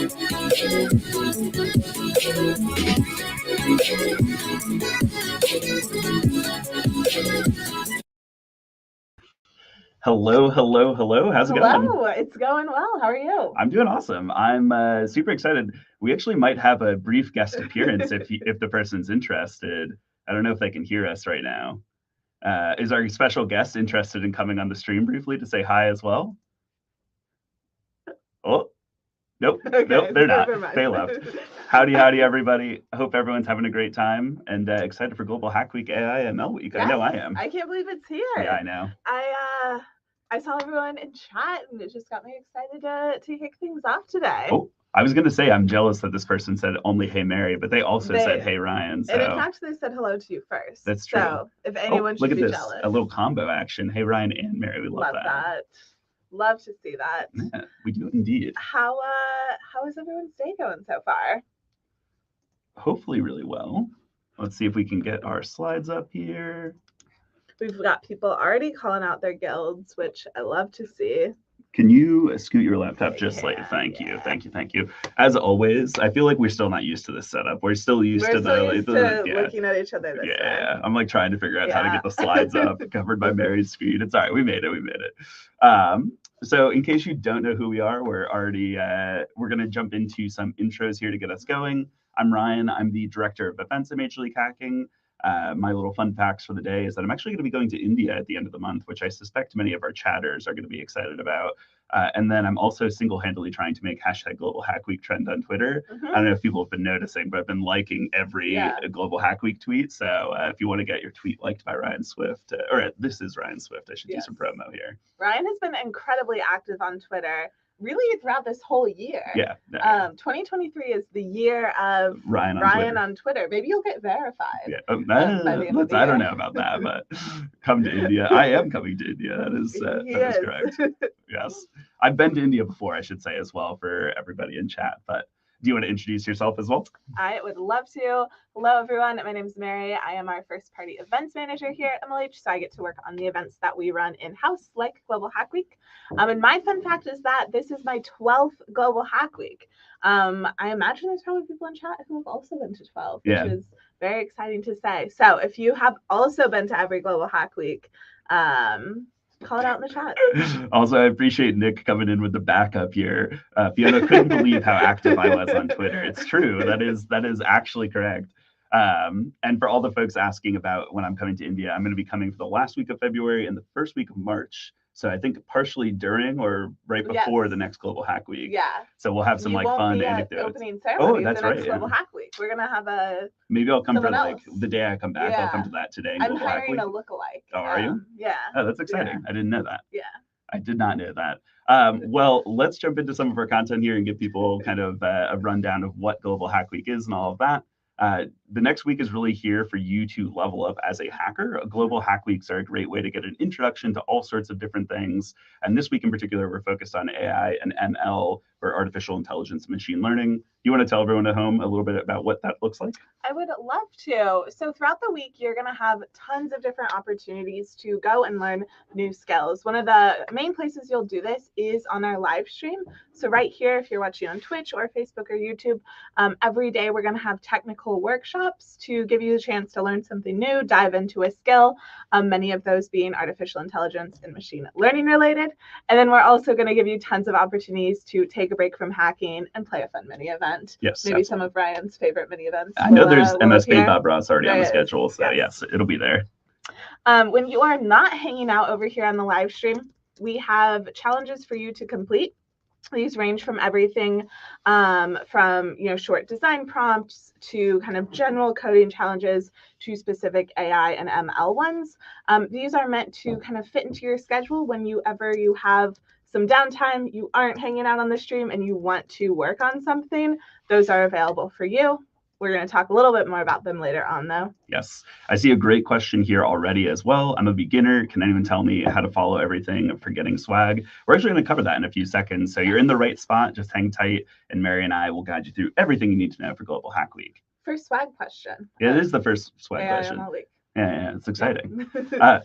Hello, hello, hello. How's it going? Hello, it's going well. How are you? I'm doing awesome. I'm super excited. We actually might have a brief guest appearance if the person's interested. I don't know if they can hear us right now. Is our special guest interested in coming on the stream briefly to say hi as well? Oh, nope, Okay, nope, they're not. never mind. They left. Howdy, howdy, everybody. I hope everyone's having a great time and excited for Global Hack Week AI ML Week. I know I am. I can't believe it's here. Yeah, I know. I saw everyone in chat, and it just got me excited to kick things off today. Oh, I was going to say I'm jealous that this person said only "Hey Mary," but they also said "Hey Ryan." So. And in fact, they said hello to you first. That's true. So if anyone should be jealous, a little combo action. Hey Ryan and Mary, we love that. Love to see that. Yeah, we do indeed. How is everyone's day going so far? Hopefully really well. Let's see if we can get our slides up here. We've got people already calling out their guilds, which I love to see. Can you scoot your laptop just slightly? Thank you. As always, I feel like we're still not used to this setup. We're still used to looking at each other this way. Yeah, I'm like trying to figure out how to get the slides up covered by Mary's screen. It's all right. We made it. So in case you don't know who we are, we're going to jump into some intros here to get us going. I'm Ryan. I'm the director of events at Major League Hacking. My little fun facts for the day is that I'm actually going to be going to India at the end of the month, which I suspect many of our chatters are going to be excited about. And then I'm also single-handedly trying to make hashtag Global Hack Week trend on Twitter. I don't know if people have been noticing, but I've been liking every Global Hack Week tweet. So if you want to get your tweet liked by Ryan Swift, or this is Ryan Swift, I should do some promo here. Ryan has been incredibly active on Twitter really throughout this whole year. 2023 is the year of Ryan on Twitter. Maybe you'll get verified. I don't know about that, but come to India. I am coming to India. That is correct. Yes. I've been to India before, I should say, as well, for everybody in chat. But do you want to introduce yourself as well? I would love to. Hello, everyone. My name is Mary. I am our first party events manager here at MLH, so I get to work on the events that we run in-house, like Global Hack Week. And my fun fact is that this is my 12th Global Hack Week. I imagine there's probably people in chat who have also been to 12, which is very exciting to say. So if you have also been to every Global Hack Week, call it out in the chat. Also, I appreciate Nick coming in with the backup here. Fiona couldn't believe how active I was on Twitter. It's true. That is actually correct. And for all the folks asking about when I'm coming to India, I'm going to be coming for the last week of February and the first week of March. So I think partially during or right before the next Global Hack Week. Yeah. So we'll have some fun anecdotes. Opening ceremony that's right. Global Hack Week. We're gonna have maybe I'll come for the day I come back. I'll come to that today. I'm hiring a lookalike. Oh, are you? Yeah. Oh, that's exciting. I didn't know that. Yeah. I did not know that. Well, let's jump into some of our content here and give people kind of a rundown of what Global Hack Week is and all of that. The next week is really here for you to level up as a hacker. Global Hack Weeks are a great way to get an introduction to all sorts of different things. And this week in particular, we're focused on AI and ML, or artificial intelligence and machine learning. You want to tell everyone at home a little bit about what that looks like? I would love to. So throughout the week, you're going to have tons of different opportunities to go and learn new skills. One of the main places you'll do this is on our live stream. So right here, if you're watching on Twitch or Facebook or YouTube, every day we're going to have technical workshops to give you the chance to learn something new, dive into a skill, many of those being artificial intelligence and machine learning related. And then we're also going to give you tons of opportunities to take a break from hacking and play a fun mini event. Yes, maybe some of Ryan's favorite mini events. I know there's MSP Bob Ross already on the schedule, so yes, it'll be there. When you are not hanging out over here on the live stream, we have challenges for you to complete. These range from everything from short design prompts to kind of general coding challenges to specific AI and ML ones. These are meant to kind of fit into your schedule whenever you have some downtime, you aren't hanging out on the stream, and you want to work on something. Those are available for you. We're going to talk a little bit more about them later on, though. Yes. I see a great question here already as well. I'm a beginner. Can anyone tell me how to follow everything for getting swag? We're actually going to cover that in a few seconds. So you're in the right spot. Just hang tight, and Mary and I will guide you through everything you need to know for Global Hack Week. First swag question. Yeah, it is the first swag question. Yeah, it's exciting.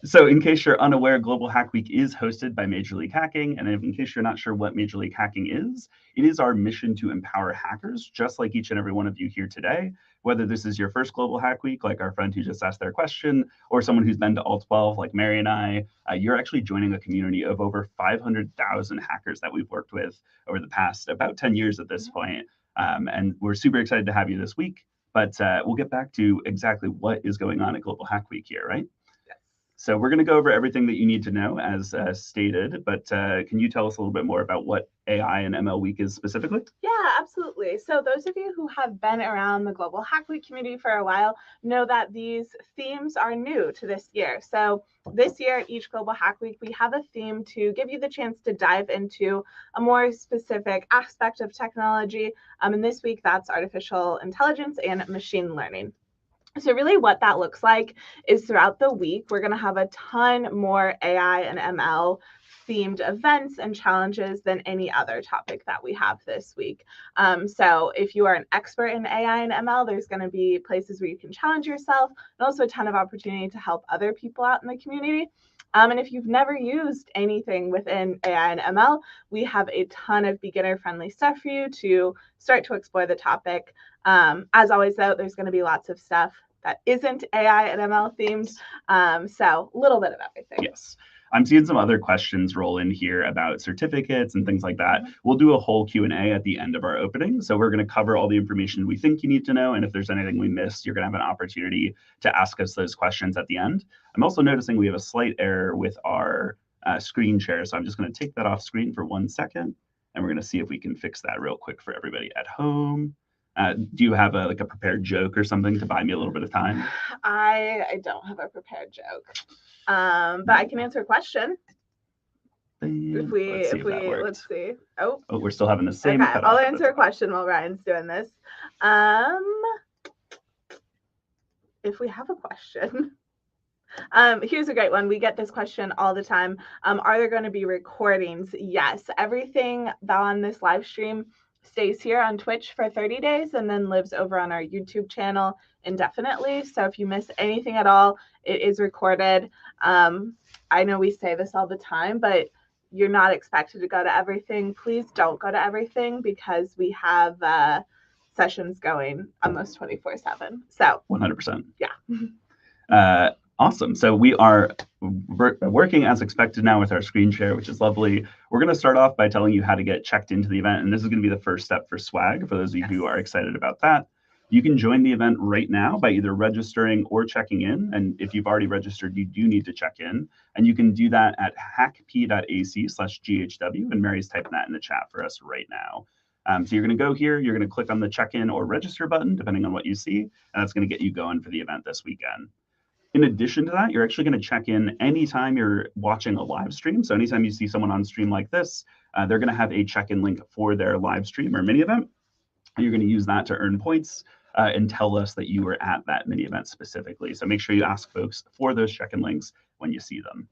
So in case you're unaware, Global Hack Week is hosted by Major League Hacking. And in case you're not sure what Major League Hacking is, it is our mission to empower hackers, just like each and every one of you here today. Whether this is your first Global Hack Week, like our friend who just asked their question, or someone who's been to all 12, like Mary and I, you're actually joining a community of over 500,000 hackers that we've worked with over the past about 10 years at this point. And we're super excited to have you this week. But we'll get back to exactly what is going on at Global Hack Week here, right? Yes. So we're going to go over everything that you need to know as stated, but can you tell us a little bit more about what AI and ML Week is specifically? Yeah, absolutely. So those of you who have been around the Global Hack Week community for a while know that these themes are new to this year. So this year at each Global Hack Week, we have a theme to give you the chance to dive into a more specific aspect of technology. And this week, that's artificial intelligence and machine learning. So really what that looks like is throughout the week, we're going to have a ton more AI and ML themed events and challenges than any other topic that we have this week. So if you are an expert in AI and ML, there's going to be places where you can challenge yourself and also a ton of opportunity to help other people out in the community. And if you've never used anything within AI and ML, we have a ton of beginner-friendly stuff for you to start to explore the topic. As always, though, there's going to be lots of stuff that isn't AI and ML themed. So a little bit of everything. Yes. I'm seeing some other questions roll in here about certificates and things like that. We'll do a whole Q&A at the end of our opening. So we're going to cover all the information we think you need to know. And if there's anything we missed, you're going to have an opportunity to ask us those questions at the end. I'm also noticing we have a slight error with our screen share. So I'm just going to take that off screen for 1 second. And we're going to see if we can fix that real quick for everybody at home. Do you have a prepared joke or something to buy me a little bit of time? I don't have a prepared joke. But I can answer a question. Let's see. Oh, we're still having the same. Okay, I'll answer a question while Ryan's doing this. If we have a question. Here's a great one. We get this question all the time. Are there going to be recordings? Yes. Everything on this live stream stays here on Twitch for 30 days and then lives over on our YouTube channel indefinitely. So if you miss anything at all, it is recorded. I know we say this all the time, but you're not expected to go to everything. Please don't go to everything because we have sessions going almost 24/7. So 100%. Yeah. Awesome. So we are working as expected now with our screen share, which is lovely. We're going to start off by telling you how to get checked into the event. And this is going to be the first step for swag for those of you who are excited about that. You can join the event right now by either registering or checking in. And if you've already registered, you do need to check in. And you can do that at hackp.ac/GHW. And Mary's typing that in the chat for us right now. So you're going to go here, you're going to click on the check-in or register button, depending on what you see. And that's going to get you going for the event this weekend. In addition to that, you're actually going to check in anytime you're watching a live stream. So anytime you see someone on stream like this, they're going to have a check-in link for their live stream or mini event. And you're going to use that to earn points and tell us that you were at that mini event specifically. So make sure you ask folks for those check-in links when you see them.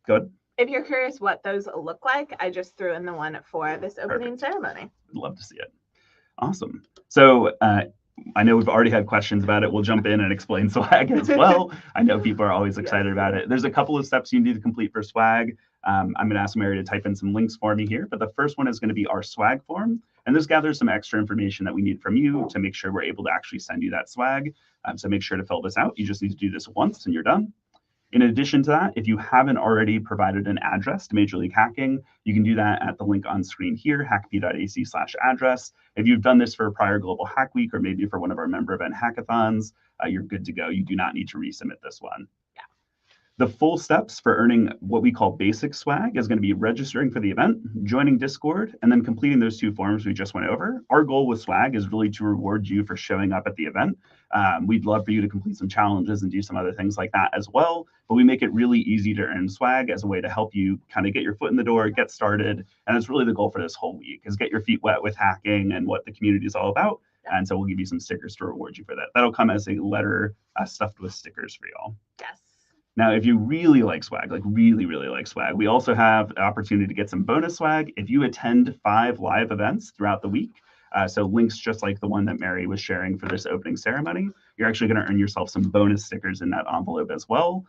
Go ahead. If you're curious what those look like, I just threw in the one for this opening ceremony. I'd love to see it. Awesome. So I know we've already had questions about it. We'll jump in and explain swag as well. I know people are always excited about it. There's a couple of steps you need to complete for swag. I'm going to ask Mary to type in some links for me here, but the first one is going to be our swag form. And this gathers some extra information that we need from you to make sure we're able to actually send you that swag. So make sure to fill this out. You just need to do this once and you're done. In addition to that, if you haven't already provided an address to Major League Hacking, you can do that at the link on screen here, hackp.ac/address. If you've done this for a prior Global Hack Week or maybe for one of our member event hackathons, you're good to go. You do not need to resubmit this one. Yeah. The full steps for earning what we call basic swag is going to be registering for the event, joining Discord, and then completing those 2 forms we just went over. Our goal with swag is really to reward you for showing up at the event. We'd love for you to complete some challenges and do some other things like that as well. But we make it really easy to earn swag as a way to help you kind of get your foot in the door, get started. And it's really the goal for this whole week is get your feet wet with hacking and what the community is all about. And so we'll give you some stickers to reward you for that. That'll come as a letter stuffed with stickers for y'all. Yes. Now, if you really like swag, like really, really like swag, we also have the opportunity to get some bonus swag. If you attend 5 live events throughout the week, So links just like the one that Mary was sharing for this opening ceremony. You're actually going to earn yourself some bonus stickers in that envelope as well.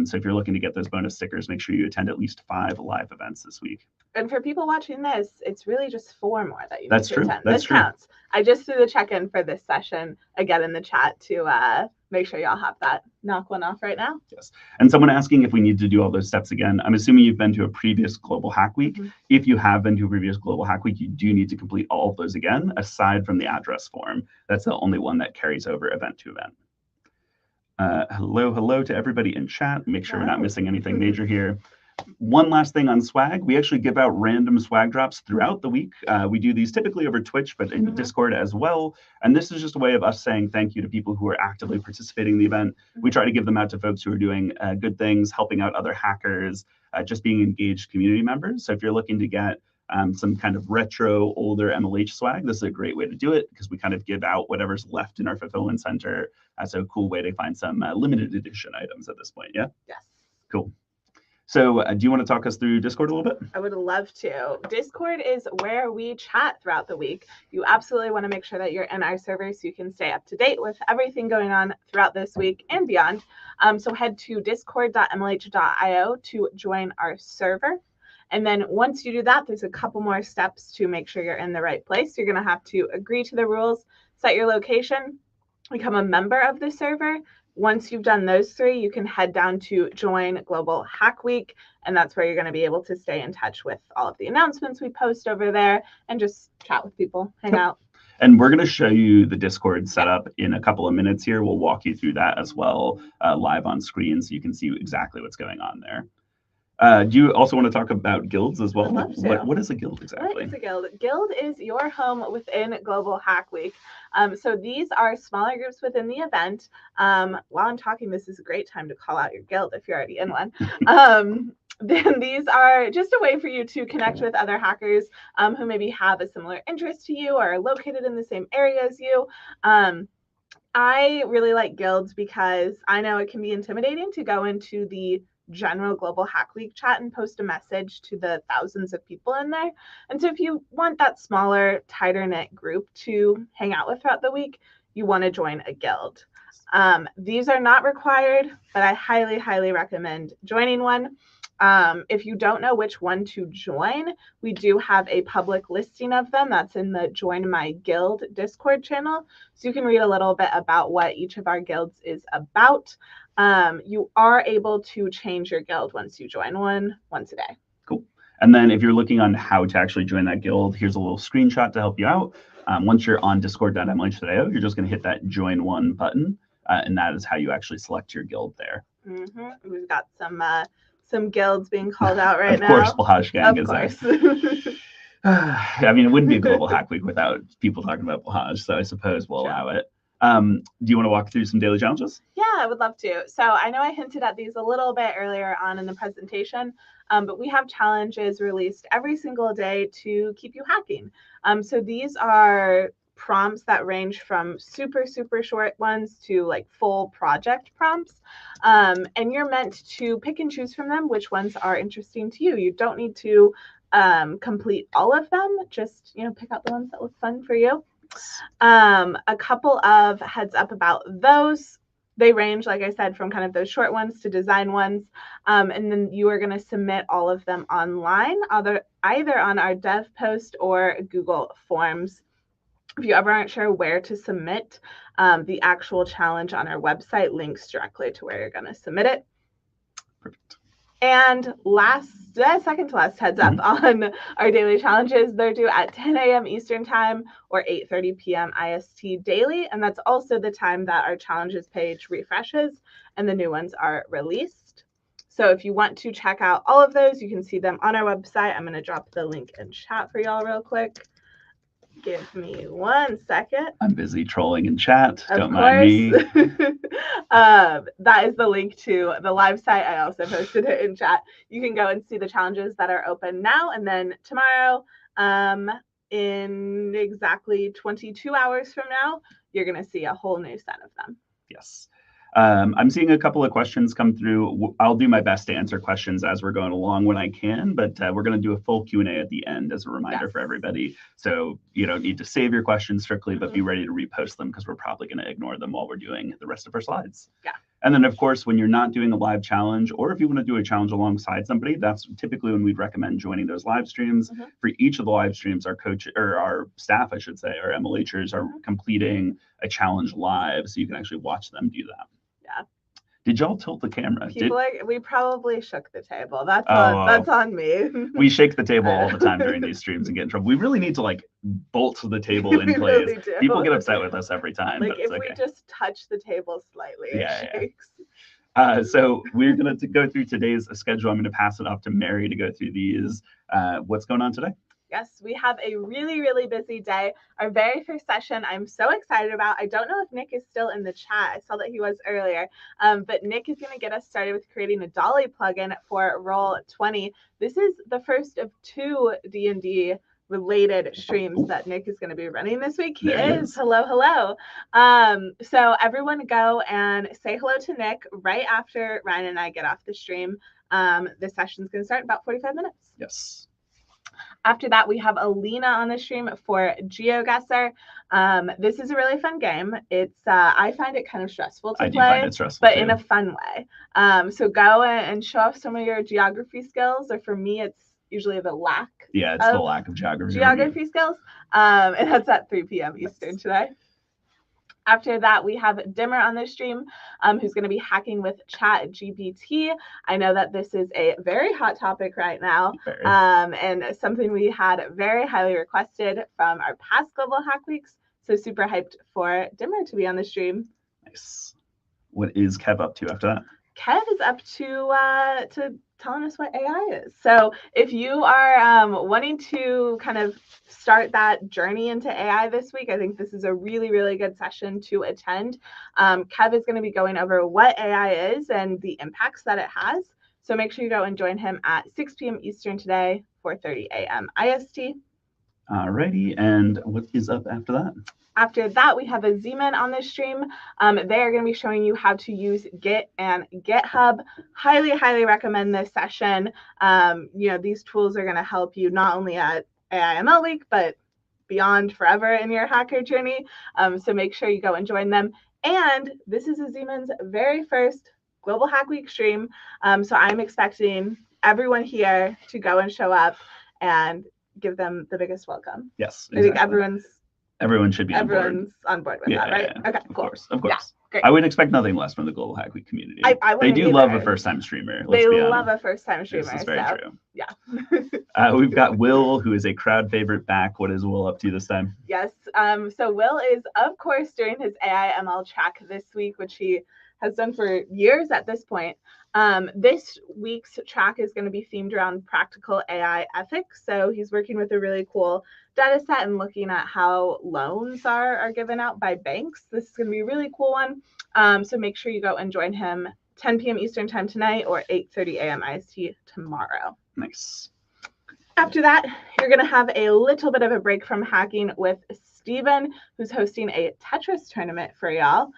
So if you're looking to get those bonus stickers, make sure you attend at least 5 live events this week. And for people watching this, it's really just 4 more that you That's need to true. attend. That's this true. Counts. I just threw the check-in for this session again in the chat to make sure y'all have that. Knock one off right now. Yes. And someone asking if we need to do all those steps again. I'm assuming you've been to a previous Global Hack Week. Mm-hmm. If you have been to a previous Global Hack Week, you do need to complete all of those again, aside from the address form. That's the only one that carries over event to event. Hello to everybody in chat. Make sure we're not missing anything major here. One last thing on swag. We actually give out random swag drops throughout the week. We do these typically over Twitch, but in Discord as well. And this is just a way of us saying thank you to people who are actively participating in the event. We try to give them out to folks who are doing good things, helping out other hackers, just being engaged community members. So if you're looking to get some kind of retro, older MLH swag, this is a great way to do it because we kind of give out whatever's left in our fulfillment center as a cool way to find some limited edition items at this point. Yeah? Yes. Cool. So do you want to talk us through Discord a little bit? I would love to. Discord is where we chat throughout the week. You absolutely want to make sure that you're in our server so you can stay up to date with everything going on throughout this week and beyond. So head to discord.mlh.io to join our server. And then once you do that, there's a couple more steps to make sure you're in the right place. You're going to have to agree to the rules, set your location, become a member of the server. Once you've done those 3, you can head down to join Global Hack Week, and that's where you're going to be able to stay in touch with all of the announcements we post over there and just chat with people, hang out. And we're going to show you the Discord setup in a couple of minutes here. We'll walk you through that as well live on screen so you can see exactly what's going on there. Do you also want to talk about guilds as well? I'd love to. What is a guild exactly? What is a guild? Guild is your home within Global Hack Week. So these are smaller groups within the event. While I'm talking, this is a great time to call out your guild if you're already in one. Then these are just a way for you to connect with other hackers who maybe have a similar interest to you or are located in the same area as you. I really like guilds because I know it can be intimidating to go into the general Global Hack Week chat and post a message to the thousands of people in there. And so if you want that smaller, tighter knit group to hang out with throughout the week, you want to join a guild. These are not required, but I highly, highly recommend joining one. If you don't know which one to join, we do have a public listing of them. That's in the Join My Guild Discord channel. So you can read a little bit about what each of our guilds is about. You are able to change your guild once you join one once a day. Cool. And then if you're looking on how to actually join that guild, here's a little screenshot to help you out. Once you're on discord.mlh.io, you're just going to hit that join one button. And that is how you actually select your guild there. We've got some guilds being called out right now. Of course, Blahaj Gang is there. I mean, it wouldn't be a Global Hack Week without people talking about Blahaj, so I suppose we'll allow it. Do you want to walk through some daily challenges? Yeah, I would love to. So I know I hinted at these a little bit earlier on in the presentation, but we have challenges released every single day to keep you hacking. So these are prompts that range from super, super short ones to like full project prompts. And you're meant to pick and choose from them which ones are interesting to you. You don't need to complete all of them. Just, pick out the ones that look fun for you. A couple of heads up about those. They range, like I said, from kind of those short ones to design ones. And then you are going to submit all of them online, either on our dev post or Google Forms. If you ever aren't sure where to submit, the actual challenge on our website links directly to where you're going to submit it. Perfect. And second to last heads up on our daily challenges. They're due at 10 a.m. Eastern time or 8:30 p.m. IST daily. And that's also the time that our challenges page refreshes and the new ones are released. So if you want to check out all of those, you can see them on our website. I'm going to drop the link in chat for y'all real quick. Give me 1 second. I'm busy trolling in chat. Don't mind me. That is the link to the live site. I also posted it in chat. You can go and see the challenges that are open now. And then tomorrow, in exactly 22 hours from now, you're going to see a whole new set of them. Yes. I'm seeing a couple of questions come through. I'll do my best to answer questions as we're going along when I can, but we're going to do a full Q&A at the end as a reminder for everybody. So you don't need to save your questions strictly, but be ready to repost them because we're probably going to ignore them while we're doing the rest of our slides. Yeah. And then, of course, when you're not doing a live challenge, or if you want to do a challenge alongside somebody, that's typically when we'd recommend joining those live streams. For each of the live streams, our coach or our staff, I should say, our MLHers are completing a challenge live, so you can actually watch them do that. Yeah. Did y'all tilt the camera? We probably shook the table. That's on me. We shake the table all the time during these streams and get in trouble. We really need to like bolt the table in place. Really people get upset with us every time. Like if we just touch the table slightly, it shakes. So we're going to go through today's schedule. I'm going to pass it off to Mary to go through these. What's going on today? Yes, we have a really, really busy day. Our very first session I'm so excited about. I don't know if Nick is still in the chat. I saw that he was earlier. But Nick is going to get us started with creating a Dolly plugin for Roll20. This is the first of 2 D&D related streams that Nick is going to be running this week. He is. Hello, hello. So everyone go and say hello to Nick right after Ryan and I get off the stream. This session is going to start in about 45 minutes. Yes. After that, we have Alina on the stream for GeoGuessr. This is a really fun game. It's I find it kind of stressful to play, find it stressful but too. In a fun way. So go and show off some of your geography skills, or for me, it's usually the lack. Yeah, it's the lack of geography skills. And that's at 3 p.m. Eastern today. After that, we have Dimmer on the stream, who's going to be hacking with ChatGPT. I know that this is a very hot topic right now, and something we had very highly requested from our past Global Hack Weeks. So super hyped for Dimmer to be on the stream. Nice. What is Kev up to after that? Kev is up to telling us what AI is. So if you are wanting to kind of start that journey into AI this week, I think this is a really, really good session to attend. Kev is going to be going over what AI is and the impacts that it has. So make sure you go and join him at 6 p.m. Eastern today, 4:30 a.m. IST. Alrighty, and what is up after that? After that, we have a Z-Man on the stream. They are going to be showing you how to use Git and GitHub. Highly, highly recommend this session. These tools are going to help you not only at AIML Week, but beyond forever in your hacker journey. So make sure you go and join them. And this is a Z-Man's very first Global Hack Week stream. So I'm expecting everyone here to go and show up and give them the biggest welcome. Yes, exactly. I think everyone should be on board. Everyone's on board with that, right? Yeah. Okay, cool. Of course. Yeah, great. I would expect nothing less from the Global Hack Week community. They do love a first-time streamer. They love a first-time streamer. This is very true. Yeah. We've got Will, who is a crowd favorite, back. What is Will up to this time? Yes. So Will is, of course, doing his AIML track this week, which he has done for years at this point. This week's track is going to be themed around practical AI ethics. So he's working with a really cool data set and looking at how loans are given out by banks. This is going to be a really cool one. So make sure you go and join him 10 p.m. Eastern time tonight or 8:30 a.m. IST tomorrow. Nice. After that, you're going to have a little bit of a break from hacking with Steven, who's hosting a Tetris tournament for y'all.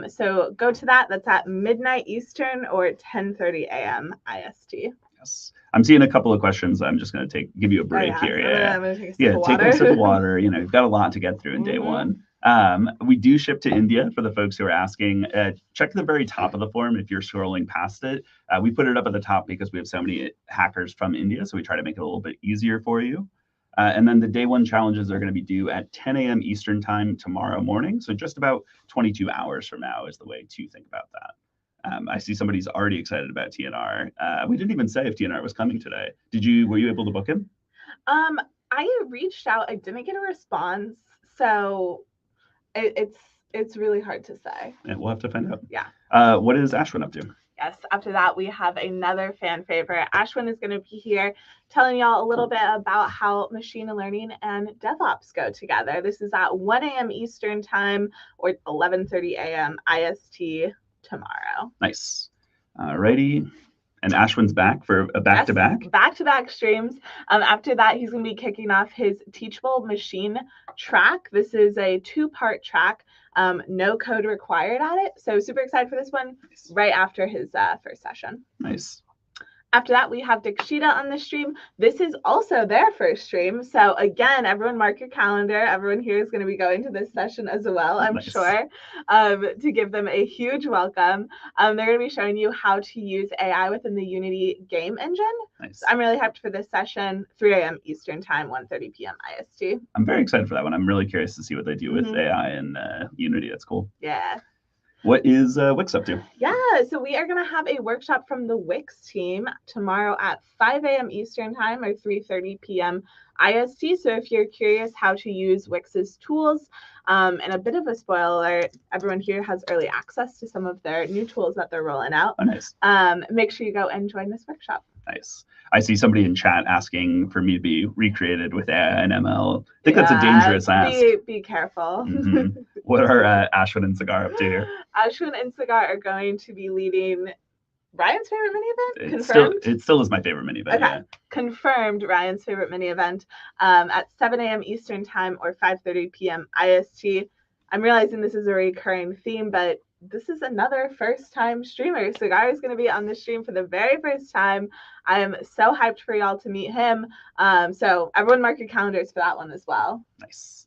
So go to that. That's at midnight Eastern or 10:30 a.m. IST. Yes. I'm seeing a couple of questions. I'm just going to give you a break here. I'm going to take a sip of water. Take a sip of water. You've got a lot to get through in day one. We do ship to India for the folks who are asking. Check the very top of the form if you're scrolling past it. We put it up at the top because we have so many hackers from India, so we try to make it a little bit easier for you. And then the day one challenges are going to be due at 10 a.m. Eastern time tomorrow morning. So just about 22 hours from now is the way to think about that. I see somebody's already excited about TNR. We didn't even say if TNR was coming today. Were you able to book him? I reached out. I didn't get a response. So it's really hard to say. Yeah, we'll have to find out. Yeah. What is Ashwin up to? Yes. After that, we have another fan favorite. Ashwin is going to be here telling y'all a little bit about how machine learning and DevOps go together. This is at 1 a.m. Eastern time or 11:30 a.m. IST tomorrow. Nice. Alrighty. And Ashwin's back for a back-to-back? Yes, back-to-back streams. After that, he's going to be kicking off his Teachable Machine track. This is a 2-part track, no code required at it. So super excited for this one right after his first session. Nice. After that, we have Dikshita on the stream. This is also their first stream. So again, everyone mark your calendar. Everyone here is going to be going to this session as well, I'm sure, to give them a huge welcome. They're going to be showing you how to use AI within the Unity game engine. Nice. So I'm really hyped for this session, 3 a.m. Eastern time, 1:30 p.m. IST. I'm very excited for that one. I'm really curious to see what they do with AI and Unity. That's cool. Yeah. What is Wix up to? Yeah, so we are going to have a workshop from the Wix team tomorrow at 5 a.m. Eastern time or 3:30 p.m. IST. So if you're curious how to use Wix's tools, and a bit of a spoiler alert, everyone here has early access to some of their new tools that they're rolling out. Oh, nice. Make sure you go and join this workshop. Nice. I see somebody in chat asking for me to be recreated with AI and ML. I think that's a dangerous ask. Be careful. What are Ashwin and Sagar up to here? Ashwin and Sagar are going to be leading Ryan's favorite mini event? It still is my favorite mini event. Okay. Yeah. Confirmed Ryan's favorite mini event at 7 a.m. Eastern time or 5:30 p.m. IST. I'm realizing this is a recurring theme, but this is another first-time streamer. Sagar is going to be on the stream for the very first time. I am so hyped for y'all to meet him. So everyone mark your calendars for that one as well. Nice.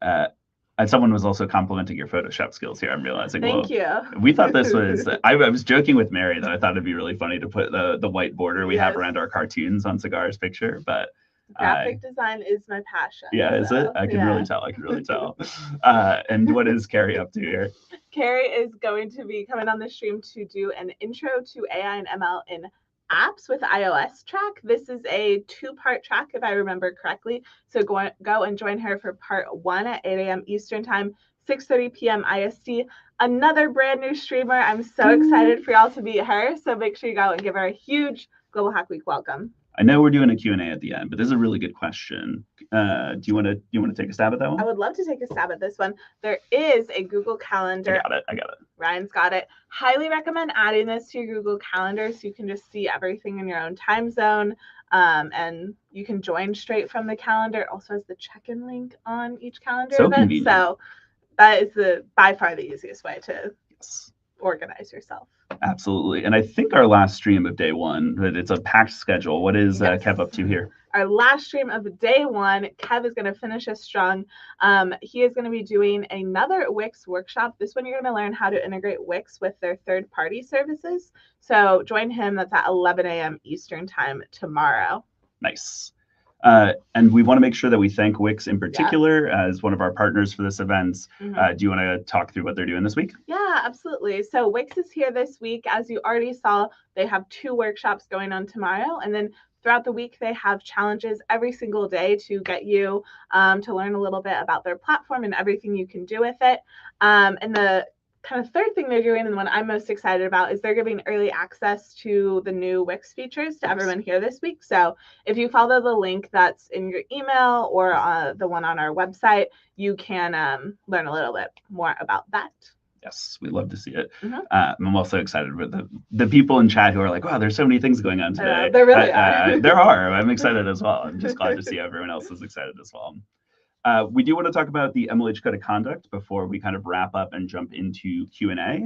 And someone was also complimenting your Photoshop skills here. I'm realizing. Thank you. We thought this was. I was joking with Mary that I thought it'd be really funny to put the white border we have around our cartoons on Sagar's picture, but graphic design is my passion. Yeah, is it? I can really tell. I can really tell. And what is Carrie up to here? Carrie is going to be coming on the stream to do an intro to AI and ML in apps with iOS track. This is a 2-part track, if I remember correctly. So go and join her for part 1 at 8 a.m. Eastern time, 6:30 p.m. IST. Another brand new streamer. I'm so excited for y'all to meet her. So make sure you go and give her a huge Global Hack Week welcome. I know we're doing a Q&A at the end, but this is a really good question. Do you want to take a stab at that one? I would love to take a stab at this one. There is a Google Calendar. I got it. Ryan's got it. Highly recommend adding this to your Google Calendar so you can just see everything in your own time zone. And you can join straight from the calendar. It also has the check-in link on each calendar event. Convenient. So that is by far the easiest way to organize yourself. Absolutely. And I think our last stream of day one, that it's a packed schedule. What is Kev up to here? Our last stream of day one, Kev is going to finish us strong. He is going to be doing another Wix workshop. This one, you're going to learn how to integrate Wix with their third-party services. So join him. That's at 11 a.m. Eastern time tomorrow. Nice. And we want to make sure that we thank Wix in particular as one of our partners for this event. Do you want to talk through what they're doing this week? Yeah, absolutely. So Wix is here this week. As you already saw, they have 2 workshops going on tomorrow. And then throughout the week, they have challenges every single day to get you to learn a little bit about their platform and everything you can do with it. And the kind of third thing they're doing, and the one I'm most excited about, is they're giving early access to the new Wix features to everyone here this week. So if you follow the link that's in your email or the one on our website, you can learn a little bit more about that. Yes, we love to see it. I'm also excited with the people in chat who are like, wow, there's so many things going on today. There really are. There are. I'm excited as well. I'm just glad to see everyone else is excited as well. We do want to talk about the MLH Code of Conduct before we kind of wrap up and jump into Q&A.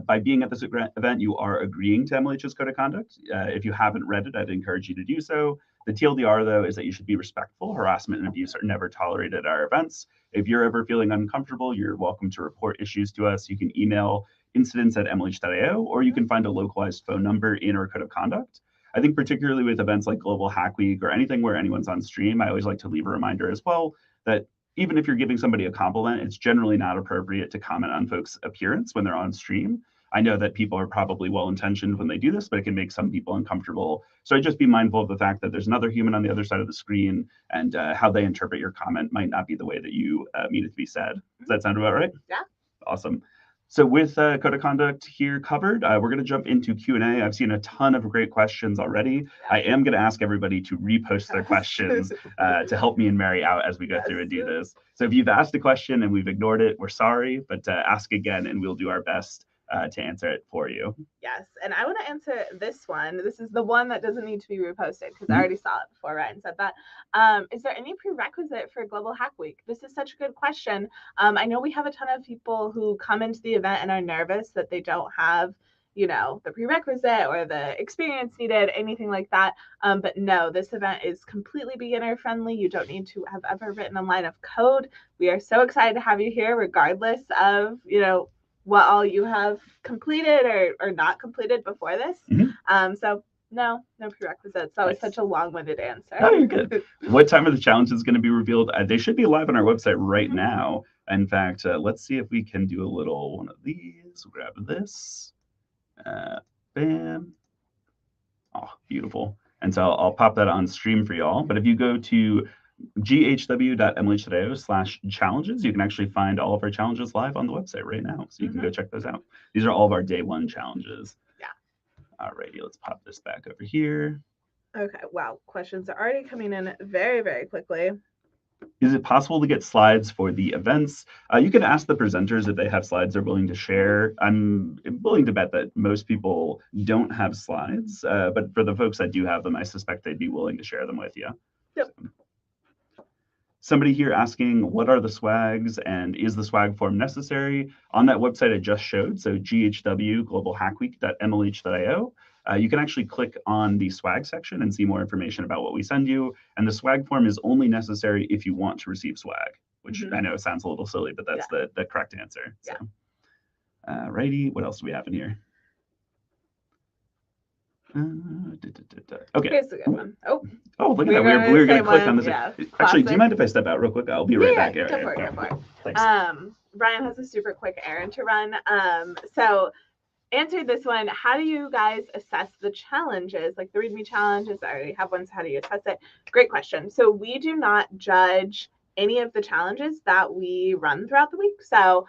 By being at this event, you are agreeing to MLH's Code of Conduct. If you haven't read it, I'd encourage you to do so. The TLDR, though, is that you should be respectful. Harassment and abuse are never tolerated at our events. If you're ever feeling uncomfortable, you're welcome to report issues to us. You can email incidents@mlh.io, or you can find a localized phone number in our Code of Conduct. I think particularly with events like Global Hack Week or anything where anyone's on stream, I always like to leave a reminder as well that even if you're giving somebody a compliment, it's generally not appropriate to comment on folks' appearance when they're on stream. I know that people are probably well-intentioned when they do this, but it can make some people uncomfortable. So just be mindful of the fact that there's another human on the other side of the screen, and how they interpret your comment might not be the way that you mean it to be said. Does that sound about right? Yeah. Awesome. So with Code of Conduct here covered, we're going to jump into Q&A. I've seen a ton of great questions already. I am going to ask everybody to repost their questions to help me and Mary out as we go through and do this. So if you've asked a question and we've ignored it, we're sorry, but ask again and we'll do our best to answer it for you. Yes, and I want to answer this one. This is the one that doesn't need to be reposted because I already saw it before Ryan said that. Is there any prerequisite for Global Hack Week? This is such a good question. I know we have a ton of people who come into the event and are nervous that they don't have, you know, the prerequisite or the experience needed, anything like that. But no, this event is completely beginner friendly. You don't need to have ever written a line of code. We are so excited to have you here, regardless of, you know, what all you have completed or not completed before this. So no prerequisites. That was such a long-winded answer. Oh, you're good. What time are the challenges going to be revealed? They should be live on our website right now. In fact, let's see if we can do a little one of these. We'll grab this. Bam. Oh, beautiful. And so I'll pop that on stream for y'all. But if you go to ghw.mlh.io/challenges, you can actually find all of our challenges live on the website right now. So you can go check those out. These are all of our day one challenges. Yeah. Alrighty, let's pop this back over here. Okay, wow. Questions are already coming in very, very quickly. Is it possible to get slides for the events? You can ask the presenters if they have slides they're willing to share. I'm willing to bet that most people don't have slides, but for the folks that do have them, I suspect they'd be willing to share them with you. Yep. Somebody here asking, what are the swags and is the swag form necessary? On that website I just showed, so ghw.globalhackweek.mlh.io, you can actually click on the swag section and see more information about what we send you. And the swag form is only necessary if you want to receive swag, which I know sounds a little silly, but that's the correct answer. So, righty, what else do we have in here? Okay. Here's a good one. Oh, look at that. We were going to click on this. Yeah, actually, do you mind if I step out real quick? I'll be right back. Go for it. Thanks. Ryan has a super quick errand to run. So answered this one. How do you guys assess the challenges? Like the README challenges, I already have one, so how do you assess it? Great question. So we do not judge any of the challenges that we run throughout the week. So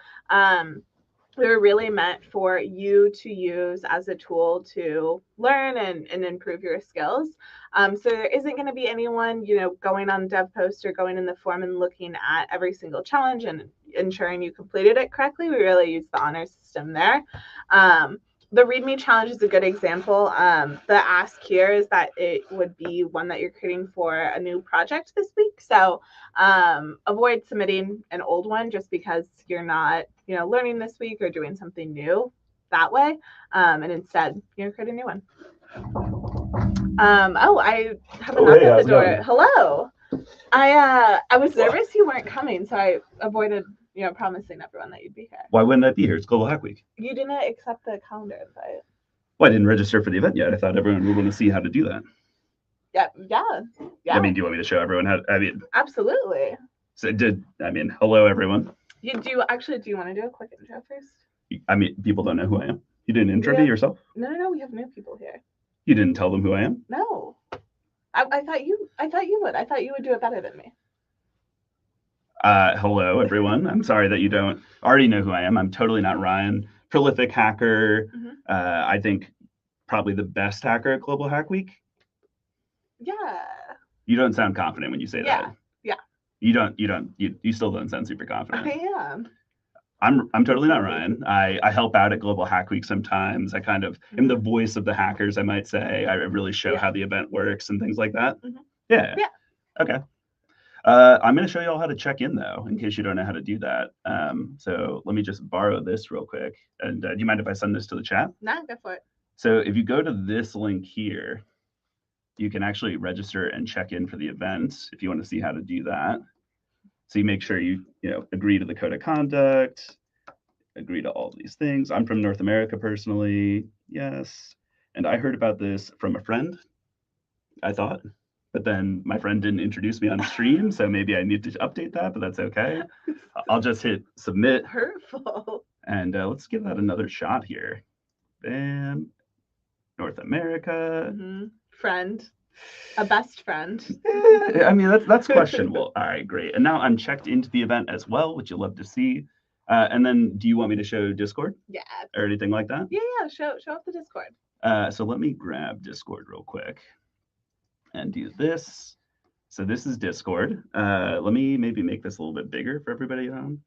they're really meant for you to use as a tool to learn and improve your skills. So there isn't going to be anyone, you know, going on DevPost or going in the form and looking at every single challenge and ensuring you completed it correctly. We really use the honor system there. The README challenge is a good example. The ask here is that it would be one that you're creating for a new project this week. So avoid submitting an old one just because you're not, you know, learning this week or doing something new that way. And instead, you're creating a new one. I have a knock at the door. Hello. I was nervous you weren't coming, so I avoided, you know, promising everyone that you'd be here. Why wouldn't I be here? It's Global Hack Week. You didn't accept the calendar invite. Well, I didn't register for the event yet. I thought everyone would want to see how to do that. Yeah. I mean, do you want me to show everyone how? Absolutely. So hello everyone. Do you want to do a quick intro first? I mean, people don't know who I am. You didn't intro me yourself? No, we have new people here. You didn't tell them who I am? No. I thought you would. I thought you would do it better than me. Hello, everyone. I'm sorry that you don't already know who I am. I'm totally not Ryan. Prolific hacker. I think probably the best hacker at Global Hack Week. Yeah. You don't sound confident when you say that. Yeah. You still don't sound super confident. I am. I'm totally not Ryan. I help out at Global Hack Week sometimes. I kind of am the voice of the hackers, I might say. I really show how the event works and things like that. Yeah. Okay. I'm going to show you all how to check in, though, in case you don't know how to do that. So let me just borrow this real quick. And do you mind if I send this to the chat? No, go for it. So if you go to this link here, you can actually register and check in for the event if you want to see how to do that. So you make sure you agree to the code of conduct, agree to all these things. I'm from North America personally, yes. And I heard about this from a friend, I thought. But then my friend didn't introduce me on stream, so maybe I need to update that, but that's okay. I'll just hit submit. Hurtful. And let's give that another shot here. Bam. North America. Friend. A best friend. I mean, that's questionable. All right, great. And now I'm checked into the event as well, which you'll love to see. And then do you want me to show Discord? Yeah. Or anything like that? Yeah, show up the Discord. So let me grab Discord real quick and do this. So this is Discord. Let me maybe make this a little bit bigger for everybody at home.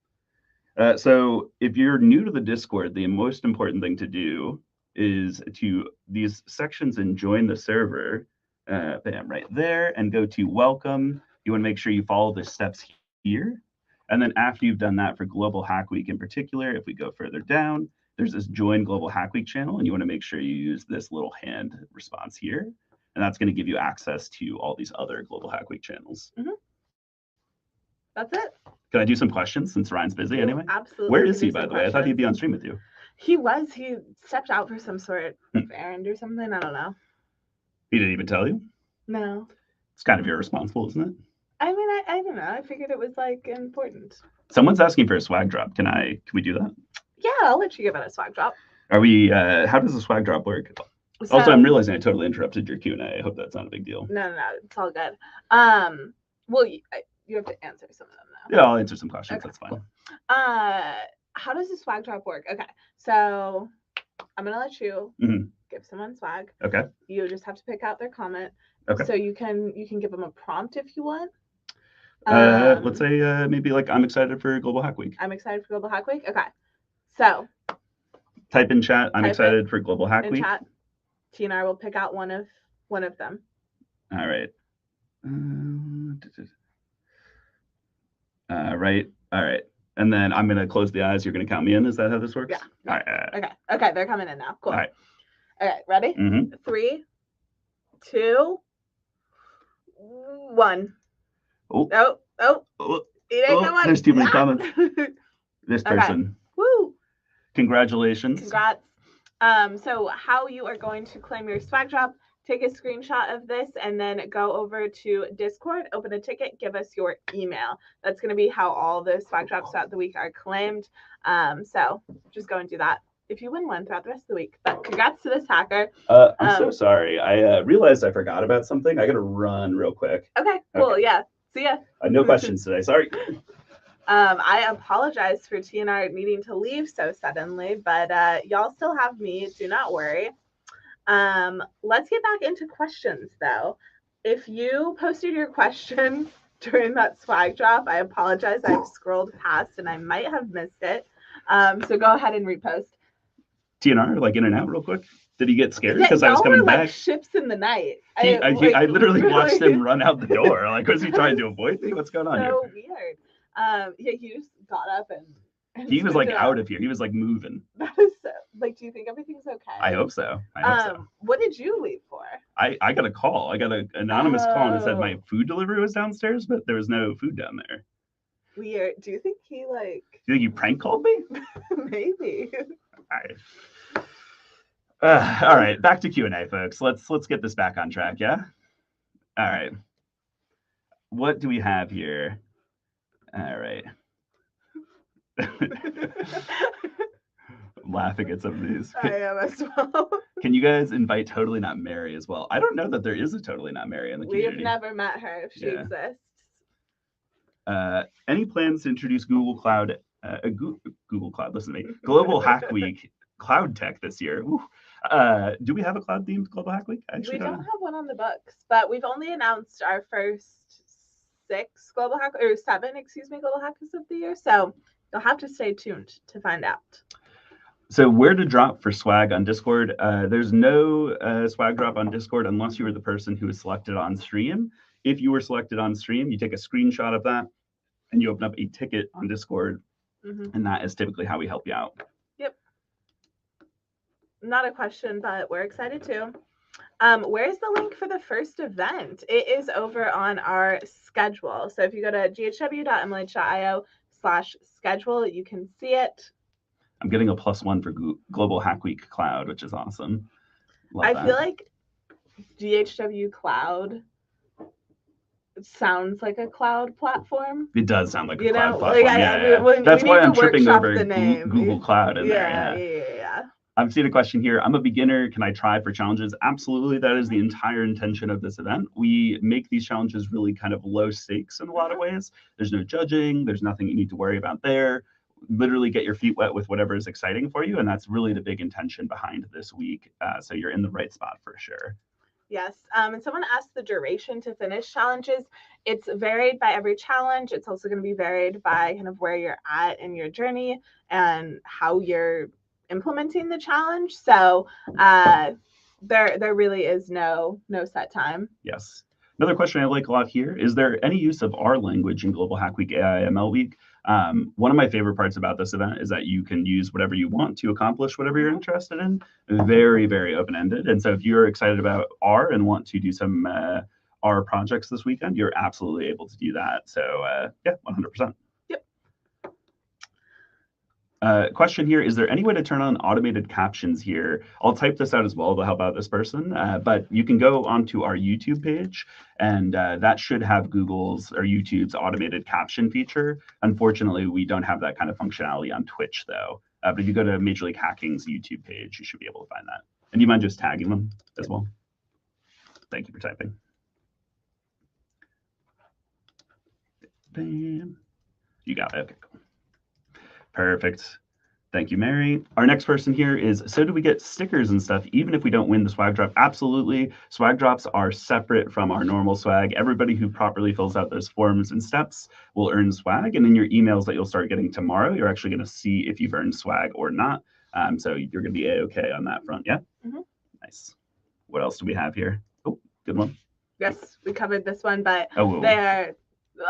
So if you're new to the Discord, the most important thing to do is to these sections and join the server. Bam, right there, and go to welcome. You want to make sure you follow the steps here. And then after you've done that for Global Hack Week in particular, if we go further down, there's this Join Global Hack Week channel, and you want to make sure you use this little hand response here. And that's going to give you access to all these other Global Hack Week channels. That's it. Can I do some questions since Ryan's busy anyway? Absolutely. Where is he, by the way? I thought he'd be on stream with you. He was. He stepped out for some sort of errand or something. I don't know. He didn't even tell you? No. It's kind of irresponsible, isn't it? I mean, I don't know. I figured it was like important. Someone's asking for a swag drop. Can we do that? Yeah, I'll let you give it a swag drop. Are we? How does the swag drop work? So, also, I'm realizing I totally interrupted your Q&A. I hope that's not a big deal. No, it's all good. Well, you have to answer some of them though. Yeah, I'll answer some questions. Okay, That's fine. Cool. How does the swag drop work? Okay, so I'm gonna let you give someone swag. Okay. You just have to pick out their comment. Okay. So you can give them a prompt if you want. Let's say maybe like I'm excited for Global Hack Week. I'm excited for Global Hack Week. Okay. So type in chat. I'm excited for Global Hack Week. Chat. T and I will pick out one of them. All right. Right. All right. And then I'm gonna close the eyes. You're gonna count me in. Is that how this works? Yeah. All right. Okay. They're coming in now. Cool. All right. Okay. Ready? 3, 2, 1. Oh. It ain't no one. There's too many comments. This person. Woo. Congratulations. Congrats. So how you are going to claim your swag drop, take a screenshot of this and then go over to Discord, open a ticket, give us your email. That's going to be how all the swag drops throughout the week are claimed. So just go and do that if you win one throughout the rest of the week. But congrats to this hacker. I'm so sorry. I realized I forgot about something. I got to run real quick. Okay, cool. Okay. Yeah. See ya. No questions today. Sorry. I apologize for TNR needing to leave so suddenly, but y'all still have me. Do not worry. Let's get back into questions though. If you posted your question during that swag drop, I apologize. I've scrolled past and I might have missed it. So go ahead and repost. TNR, like in and out real quick. Did he get scared because I was coming back? Like ships in the night. I literally watched him run out the door. Like, was he trying to avoid me? What's going on here? So weird. Yeah, he just got up and he was like out of here. He was like moving. That is so, like, do you think everything's okay? I hope so. So. What did you leave for? I got a call. I got an anonymous call and it said my food delivery was downstairs, but there was no food down there. Weird. Do you think he like? Do you think you prank called me? Maybe. All right. Back to Q&A, folks. Let's get this back on track. Yeah. All right. What do we have here? All right. I'm laughing at some of these. I am as well. Can you guys invite Totally Not Mary as well? I don't know that there is a Totally Not Mary in the community. We've never met her if she exists. Any plans to introduce Google Cloud? Google Cloud. Listen to me. Global Hack Week Cloud Tech this year. Do we have a cloud themed Global Hack Week? We don't have one on the books, but we've only announced our first 7 Global Hackers of the year. So you'll have to stay tuned to find out. So where to drop for swag on Discord? There's no swag drop on Discord unless you were the person who was selected on stream. If you were selected on stream, you take a screenshot of that and you open up a ticket on Discord. And that is typically how we help you out. Yep. Not a question, but we're excited too. Where's the link for the first event? It is over on our schedule. So if you go to ghw.mlh.io/schedule, you can see it. I'm getting a +1 for Global Hack Week Cloud, which is awesome. I feel like GHW Cloud sounds like a cloud platform. It does sound like a cloud platform. That's why I'm tripping over Google Cloud in there. Yeah. I'm seeing a question here. I'm a beginner. Can I try for challenges? Absolutely. That is the entire intention of this event. We make these challenges really kind of low stakes in a lot of ways. There's no judging. There's nothing you need to worry about there. Literally get your feet wet with whatever is exciting for you. And that's really the big intention behind this week. So you're in the right spot for sure. Yes. And someone asked the duration to finish challenges. It's varied by every challenge. It's also going to be varied by kind of where you're at in your journey and how you're implementing the challenge. So there really is no set time. Yes. Another question I like a lot here, is there any use of our language in Global Hack Week, AI/ML Week? One of my favorite parts about this event is that you can use whatever you want to accomplish whatever you're interested in. Very, very open-ended. And so if you're excited about R and want to do some R projects this weekend, you're absolutely able to do that. So yeah, 100%. Question here, is there any way to turn on automated captions here? I'll type this out as well to help out this person, but you can go onto our YouTube page, and that should have Google's or YouTube's automated caption feature. Unfortunately, we don't have that kind of functionality on Twitch, though. But if you go to Major League Hacking's YouTube page, you should be able to find that. And do you mind just tagging them as well? Thank you for typing. Bam. You got it. Okay, cool. Perfect. Thank you, Mary. Our next person here is, so do we get stickers and stuff even if we don't win the swag drop? Absolutely. Swag drops are separate from our normal swag. Everybody who properly fills out those forms and steps will earn swag. And in your emails that you'll start getting tomorrow, you're actually going to see if you've earned swag or not. So you're going to be A-okay on that front. Yeah? Mm-hmm. Nice. What else do we have here? Oh, good one. Yes, we covered this one, but they're...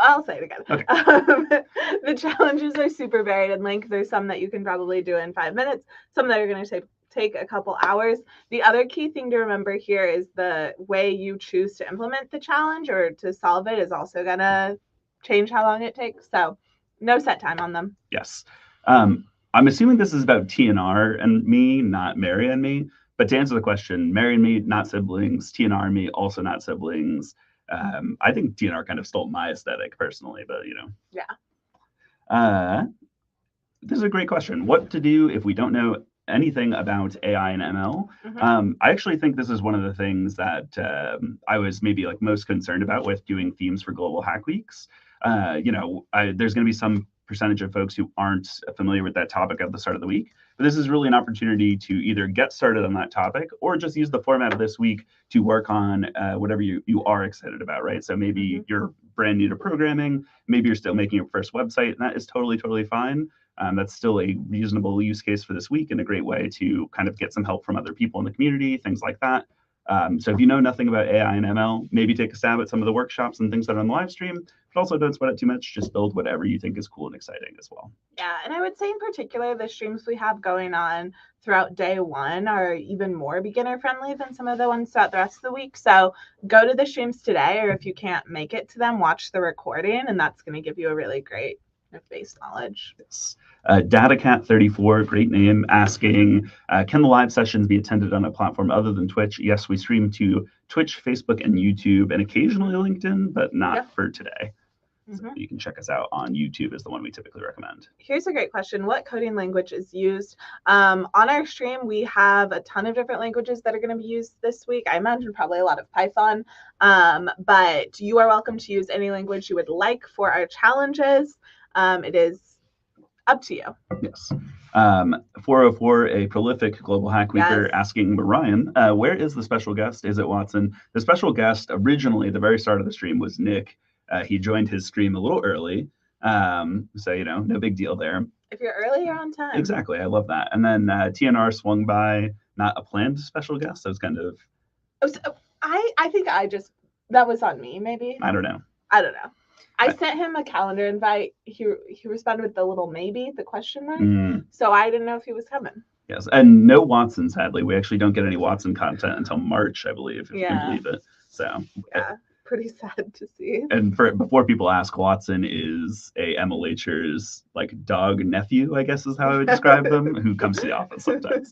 I'll say it again. Okay. The challenges are super varied in length. There's some that you can probably do in 5 minutes, some that are going to take a couple hours. The other key thing to remember here is the way you choose to implement the challenge or to solve it is also going to change how long it takes. So no set time on them. Yes. I'm assuming this is about TNR and me, not Mary and me. But to answer the question, Mary and me, not siblings. TNR and me, also not siblings. I think TNR kind of stole my aesthetic personally, but you know. Yeah. This is a great question. What to do if we don't know anything about AI and ML? Mm-hmm. I actually think this is one of the things that I was maybe like most concerned about with doing themes for Global Hack Weeks. You know, there's going to be some percentage of folks who aren't familiar with that topic at the start of the week. But this is really an opportunity to either get started on that topic or just use the format of this week to work on whatever you are excited about, right? So maybe you're brand new to programming, maybe you're still making your first website, and that is totally fine. That's still a reasonable use case for this week and a great way to kind of get some help from other people in the community, things like that. So if you know nothing about AI and ML, maybe take a stab at some of the workshops and things that are on the live stream, but also don't sweat it too much. Just build whatever you think is cool and exciting as well. Yeah, and I would say in particular, the streams we have going on throughout day one are even more beginner friendly than some of the ones throughout the rest of the week. So go to the streams today, or if you can't make it to them, watch the recording, and that's going to give you a really great base knowledge. Yes. DataCat34, great name, asking, can the live sessions be attended on a platform other than Twitch? Yes, we stream to Twitch, Facebook, and YouTube, and occasionally LinkedIn, but not for today. So you can check us out on YouTube is the one we typically recommend. Here's a great question. What coding language is used? On our stream, we have a ton of different languages that are going to be used this week. I imagine probably a lot of Python, but you are welcome to use any language you would like for our challenges. It is up to you. Yes. 404, a prolific Global Hack Weeker, asking Ryan, where is the special guest? Is it Watson? The special guest originally, at the very start of the stream, was Nick. He joined his stream a little early. So, you know, no big deal there. If you're early, you're on time. Exactly. I love that. And then TNR swung by, not a planned special guest. So it's kind of. Oh, so I think that was on me, maybe. I don't know. I sent him a calendar invite. He responded with the little maybe, the question mark. So I didn't know if he was coming. Yes, and no Watson, sadly. We actually don't get any Watson content until March, I believe, if you can believe it. So yeah, pretty sad to see. And before people ask, Watson is a Emma Lacher's like dog nephew, I guess is how I would describe them, who comes to the office sometimes.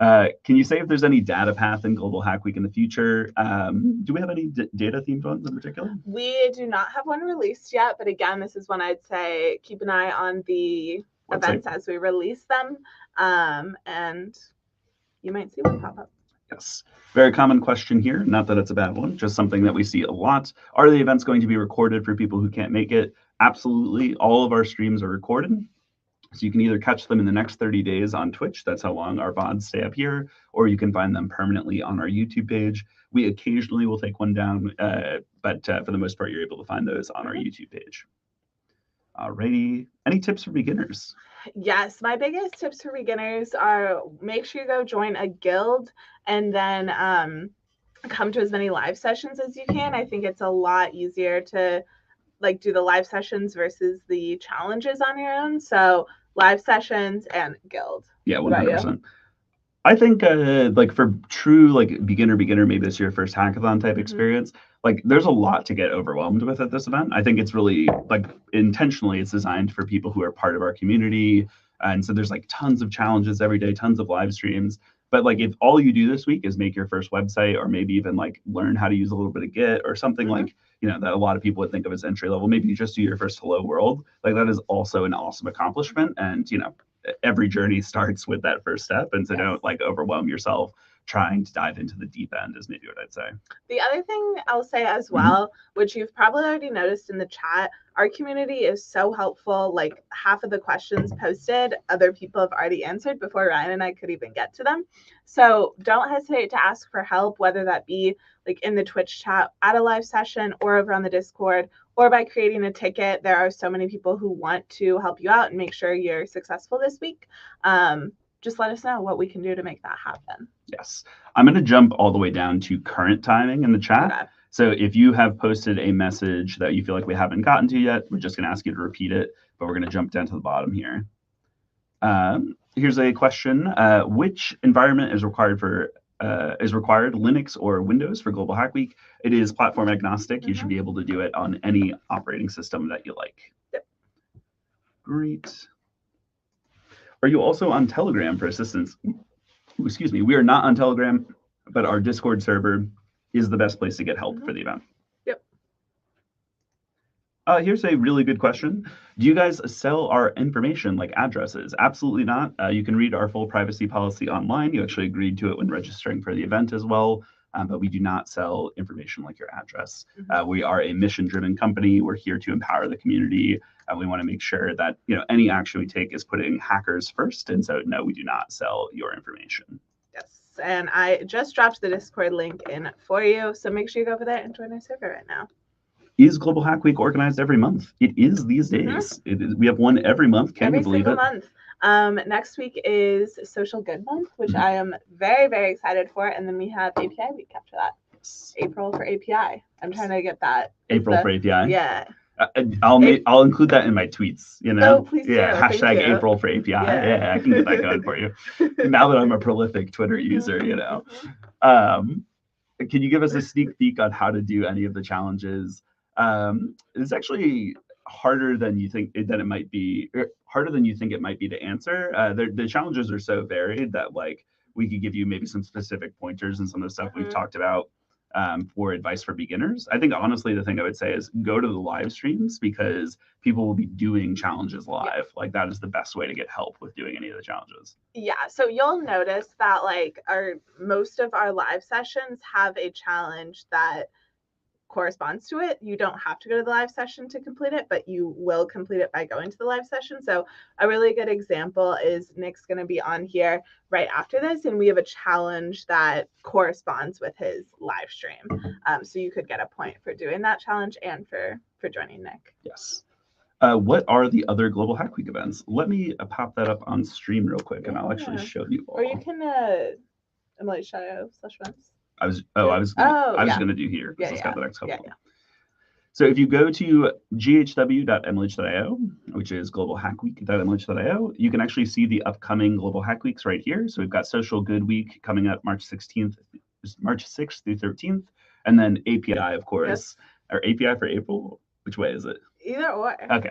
Can you say if there's any data path in Global Hack Week in the future? Do we have any data themed ones in particular? We do not have one released yet, but again, this is one I'd say keep an eye on the events as we release them, and you might see one pop up. Yes. Very common question here. Not that it's a bad one, just something that we see a lot. Are the events going to be recorded for people who can't make it? Absolutely. All of our streams are recorded. So you can either catch them in the next 30 days on Twitch, that's how long our VODs stay up here, or you can find them permanently on our YouTube page. We occasionally will take one down, but for the most part, you're able to find those on our YouTube page. Alrighty, any tips for beginners? Yes, my biggest tips for beginners are make sure you go join a guild and then come to as many live sessions as you can. I think it's a lot easier to like do the live sessions versus the challenges on your own. So live sessions and guild. Yeah, 100%. I think like for true like beginner, maybe this is your first hackathon type experience, like there's a lot to get overwhelmed with at this event. I think it's really like intentionally it's designed for people who are part of our community. And so there's like tons of challenges every day, tons of live streams. But like if all you do this week is make your first website or maybe even like learn how to use a little bit of Git or something like, you know, that a lot of people would think of as entry level, maybe you just do your first hello world, like that is also an awesome accomplishment. And, you know, every journey starts with that first step. And so don't like overwhelm yourself trying to dive into the deep end is maybe what I'd say. The other thing I'll say as well, which you've probably already noticed in the chat, our community is so helpful. Like half of the questions posted, other people have already answered before Ryan and I could even get to them. So don't hesitate to ask for help, whether that be like in the Twitch chat at a live session or over on the Discord or by creating a ticket. There are so many people who want to help you out and make sure you're successful this week. Just let us know what we can do to make that happen. Yes. I'm going to jump all the way down to current timing in the chat. Okay. So if you have posted a message that you feel like we haven't gotten to yet, we're just going to ask you to repeat it, but we're going to jump down to the bottom here. Here's a question. Which environment is required, Linux or Windows for Global Hack Week? It is platform agnostic. You should be able to do it on any operating system that you like. Yep. Great. Are you also on Telegram for assistance? Excuse me, we are not on Telegram, but our Discord server is the best place to get help for the event. Yep. Here's a really good question. Do you guys sell our information like addresses? Absolutely not. You can read our full privacy policy online. You actually agreed to it when registering for the event as well. But we do not sell information like your address. We are a mission-driven company. We're here to empower the community. We want to make sure that any action we take is putting hackers first. And so, no, we do not sell your information. Yes, and I just dropped the Discord link in for you. So make sure you go over there and join our server right now. Is Global Hack Week organized every month? It is these days. It is, we have one every month. Can you believe it? Every single month. Next week is Social Good Month, which I am very, very excited for. And then we have API week after that. April for API. I'm trying to get that. April for API? Yeah. I'll include that in my tweets, Oh, please do. Hashtag April for API. Yeah, I can get that going for you. Now that I'm a prolific Twitter user, Can you give us a sneak peek on how to do any of the challenges? It's actually harder than you think it might be to answer. The challenges are so varied that like we could give you maybe some specific pointers and some of the stuff we've talked about for advice for beginners. I think honestly the thing I would say is go to the live streams because people will be doing challenges live. Like that is the best way to get help with doing any of the challenges. Yeah, so you'll notice that like most of our live sessions have a challenge that corresponds to it. You don't have to go to the live session to complete it, but you will complete it by going to the live session. So a really good example is Nick's going to be on here right after this, and we have a challenge that corresponds with his live stream. So you could get a point for doing that challenge and for joining Nick. Yes. What are the other Global Hack Week events? Let me pop that up on stream real quick, and I'll actually show you all. Or you can emily.io/events. I was going to do here. Yeah, got the next couple. Yeah. So if you go to ghw.mlh.io, which is globalhackweek.mlh.io, you can actually see the upcoming Global Hack Weeks right here. So we've got Social Good Week coming up March 6th through 13th, and then API, of course, or API for April. Which way is it? Either or. Okay.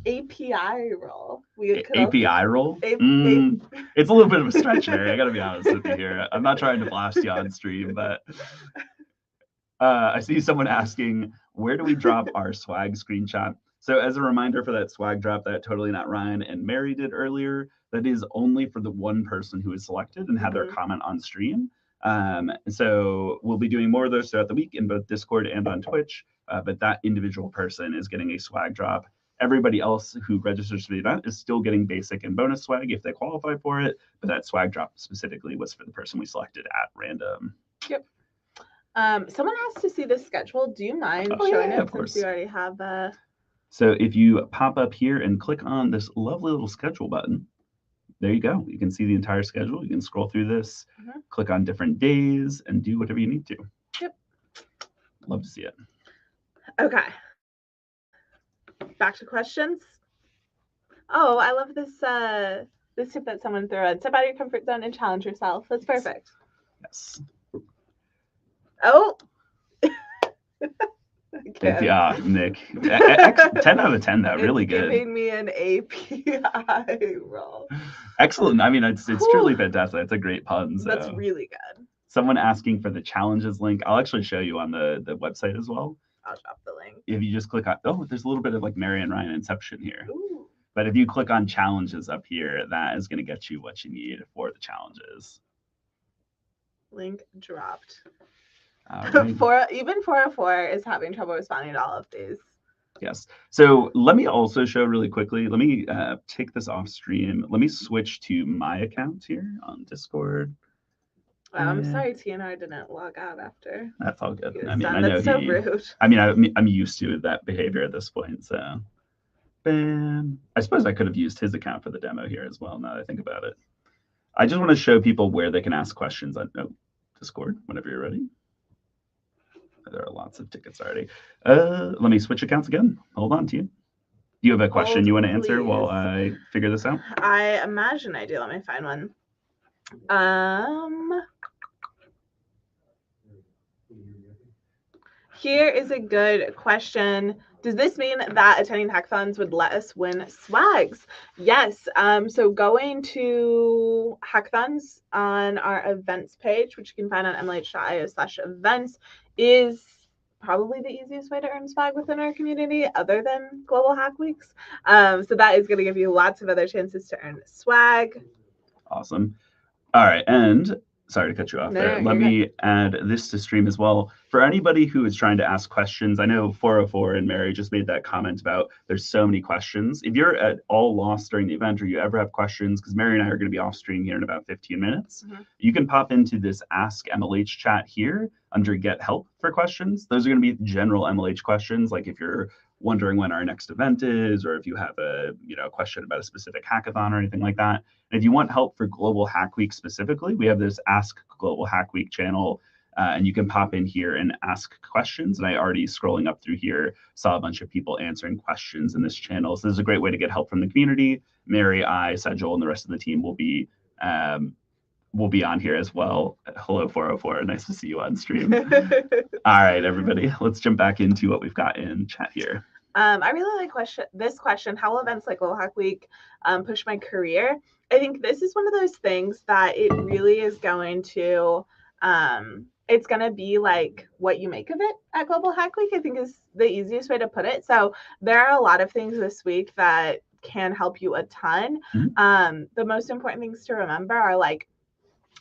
API roll. API roll? It's a little bit of a stretch there. I got to be honest with you here. I'm not trying to blast you on stream, but I see someone asking, where do we drop our swag screenshot? So as a reminder for that swag drop that Totally Not Ryan and Mary did earlier, that is only for the one person who is selected and had their comment on stream. So we'll be doing more of those throughout the week in both Discord and on Twitch. But that individual person is getting a swag drop Everybody else who registers for the event is still getting basic and bonus swag if they qualify for it, but that swag drop specifically was for the person we selected at random. Yep. Someone asked to see the schedule. Do you mind showing it since you already have So if you pop up here and click on this lovely little schedule button, there you go. You can see the entire schedule. You can scroll through this, click on different days, and do whatever you need to. Yep. Love to see it. Okay. Back to questions. Oh, I love this this tip that someone threw in. Step out of your comfort zone and challenge yourself. That's perfect. Yes. Oh. Yeah, Nick. 10 out of 10, though. Really good. Giving me an API roll. Excellent. I mean, it's truly fantastic. It's a great pun. So. That's really good. Someone asking for the challenges link. I'll actually show you on the website as well. I'll drop the link. If you just click on, there's a little bit of like Mary and Ryan Inception here. Ooh. But if you click on challenges up here, that is going to get you what you need for the challenges. Link dropped. Right. Even 404 is having trouble responding to all of these. Yes. So let me also show really quickly. Let me take this off stream. Let me switch to my account here on Discord. Wow, I'm sorry TNR didn't log out after. That's all good. I mean, I know that's so rude. I mean, I'm used to that behavior at this point. So, I suppose I could have used his account for the demo here as well. Now that I think about it, I just want to show people where they can ask questions on Discord whenever you're ready. There are lots of tickets already. Let me switch accounts again. Hold on to you. Do you have a question you want to answer while I figure this out? I imagine I do. Let me find one. Here is a good question. Does this mean that attending hackathons would let us win swags? Yes. So going to hackathons on our events page, which you can find on mlh.io/events, is probably the easiest way to earn swag within our community other than Global Hack Weeks. So that is going to give you lots of other chances to earn swag. Awesome. All right. And sorry to cut you off there. Let me add this to stream as well. For anybody who is trying to ask questions, I know 404 and Mary just made that comment about there's so many questions. If you're at all lost during the event or you ever have questions, because Mary and I are going to be off stream here in about 15 minutes, you can pop into this Ask MLH chat here under Get Help for questions. Those are going to be general MLH questions, like if you're wondering when our next event is, or if you have a question about a specific hackathon or anything like that. And if you want help for Global Hack Week specifically, we have this Ask Global Hack Week channel, and you can pop in here and ask questions. And I already scrolling up through here saw a bunch of people answering questions in this channel. So this is a great way to get help from the community. Mary, I, Sajal, and the rest of the team will be on here as well. Hello, 404. Nice to see you on stream. All right, everybody, let's jump back into what we've got in chat here. I really like this question. How will events like Global Hack Week push my career? I think this is one of those things that it really is going to, it's going to be like what you make of it at Global Hack Week, I think is the easiest way to put it. So there are a lot of things this week that can help you a ton. The most important things to remember are like,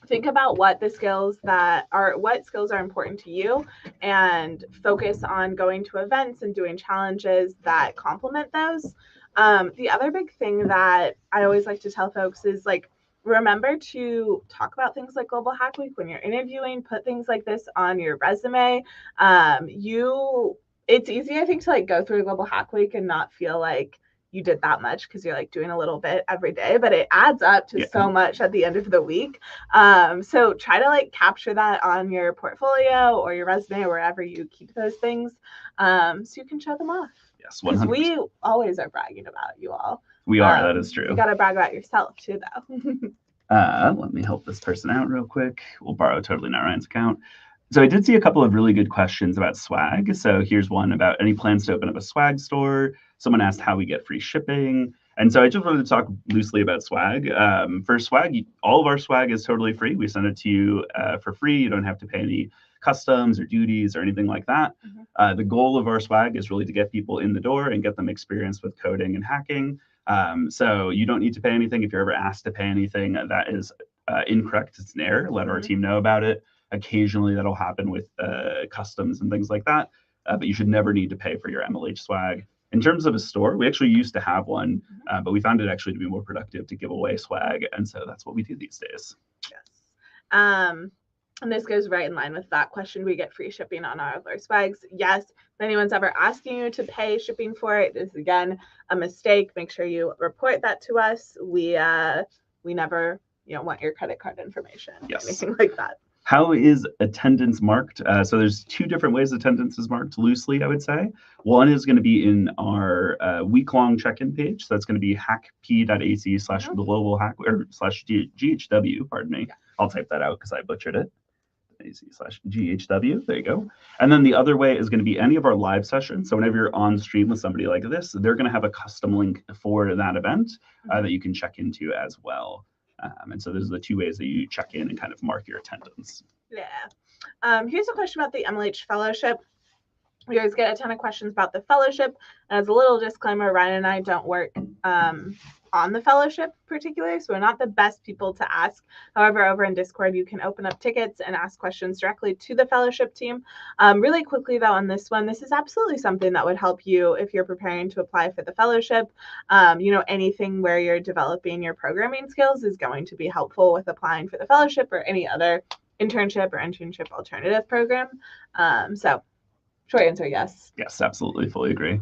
think about what skills are important to you and focus on going to events and doing challenges that complement those. The other big thing that I always like to tell folks is like, remember to talk about things like Global Hack Week when you're interviewing, put things like this on your resume. It's easy, I think, to like go through a Global Hack Week and not feel like you did that much because you're like doing a little bit every day, but it adds up to so much at the end of the week. So try to like capture that on your portfolio or your resume or wherever you keep those things, so you can show them off. Yes, 100%. We always are bragging about you all. We are, that is true. You got to brag about yourself too, though. Let me help this person out real quick. We'll borrow Totally Not Ryan's account. So I did see a couple of really good questions about swag. So here's one about any plans to open up a swag store. Someone asked how we get free shipping. And so I just wanted to talk loosely about swag. For swag, all of our swag is totally free. We send it to you for free. You don't have to pay any customs or duties or anything like that. The goal of our swag is really to get people in the door and get them experience with coding and hacking. So you don't need to pay anything. If you're ever asked to pay anything that is incorrect, it's an error. Let our team know about it. Occasionally that'll happen with customs and things like that, but you should never need to pay for your MLH swag. In terms of a store, we actually used to have one, but we found it actually to be more productive to give away swag. And so that's what we do these days. Yes. And this goes right in line with that question. We get free shipping on all of our swags. Yes, if anyone's ever asking you to pay shipping for it, is again a mistake. Make sure you report that to us. We never want your credit card information, yes, anything like that. How is attendance marked? So there's two different ways attendance is marked loosely, I would say. One is going to be in our week-long check-in page. So that's going to be hackp.ac/global hack or /GHW, pardon me. Yeah. I'll type that out because I butchered it. AC/GHW, there you go. And then the other way is going to be any of our live sessions. So whenever you're on stream with somebody like this, they're going to have a custom link for that event that you can check into as well. And so those are the two ways that you check in and kind of mark your attendance. Yeah. Here's a question about the MLH Fellowship. We always get a ton of questions about the fellowship. As a little disclaimer, Ryan and I don't work on the fellowship particularly, so we're not the best people to ask. However, over in Discord, you can open up tickets and ask questions directly to the fellowship team. Really quickly though, on this one, this is absolutely something that would help you if you're preparing to apply for the fellowship. Anything where you're developing your programming skills is going to be helpful with applying for the fellowship or any other internship or internship alternative program. So short answer, yes. Yes, absolutely, fully agree.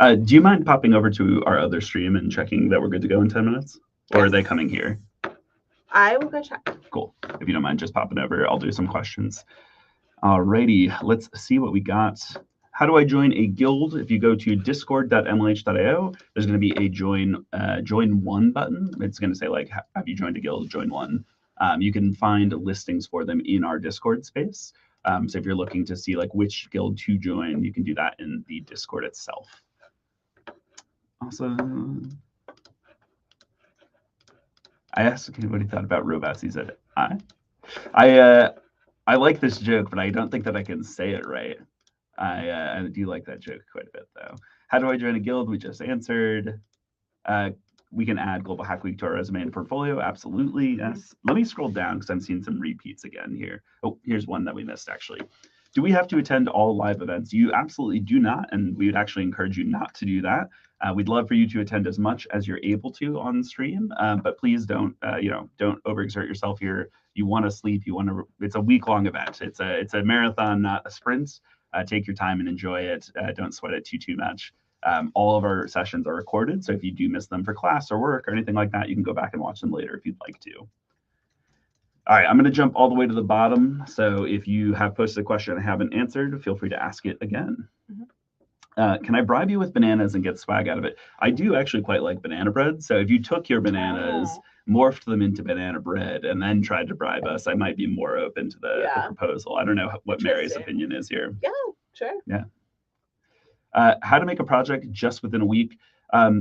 Do you mind popping over to our other stream and checking that we're good to go in 10 minutes? Or are they coming here? I will go check. Cool. If you don't mind just popping over, I'll do some questions. Alrighty, let's see what we got. How do I join a guild? If you go to discord.mlh.io, there's going to be a join one button. It's going to say like, have you joined a guild? Join one. You can find listings for them in our Discord space. So if you're looking to see like which guild to join, you can do that in the Discord itself. Awesome. I asked what he thought about robots. He said, I like this joke, but I don't think that I can say it right. I do like that joke quite a bit, though. How do I join a guild? We just answered. We can add Global Hack Week to our resume and portfolio. Absolutely. Yes. Let me scroll down because I'm seeing some repeats again here. Oh, here's one that we missed, actually. Do we have to attend all live events? You absolutely do not, and we would actually encourage you not to do that. We'd love for you to attend as much as you're able to on stream, but please don't overexert yourself here. You want to sleep. It's a week-long event. It's a marathon, not a sprint. Take your time and enjoy it. Don't sweat it too much. All of our sessions are recorded, so if you do miss them for class or work or anything like that, you can go back and watch them later if you'd like to. All right, I'm going to jump all the way to the bottom. So if you have posted a question I haven't answered, feel free to ask it again. Can I bribe you with bananas and get swag out of it? I do actually quite like banana bread. So if you took your bananas, morphed them into banana bread, and then tried to bribe us, I might be more open to the proposal. I don't know what Mary's opinion is here. Yeah, sure. Yeah. How to make a project just within a week.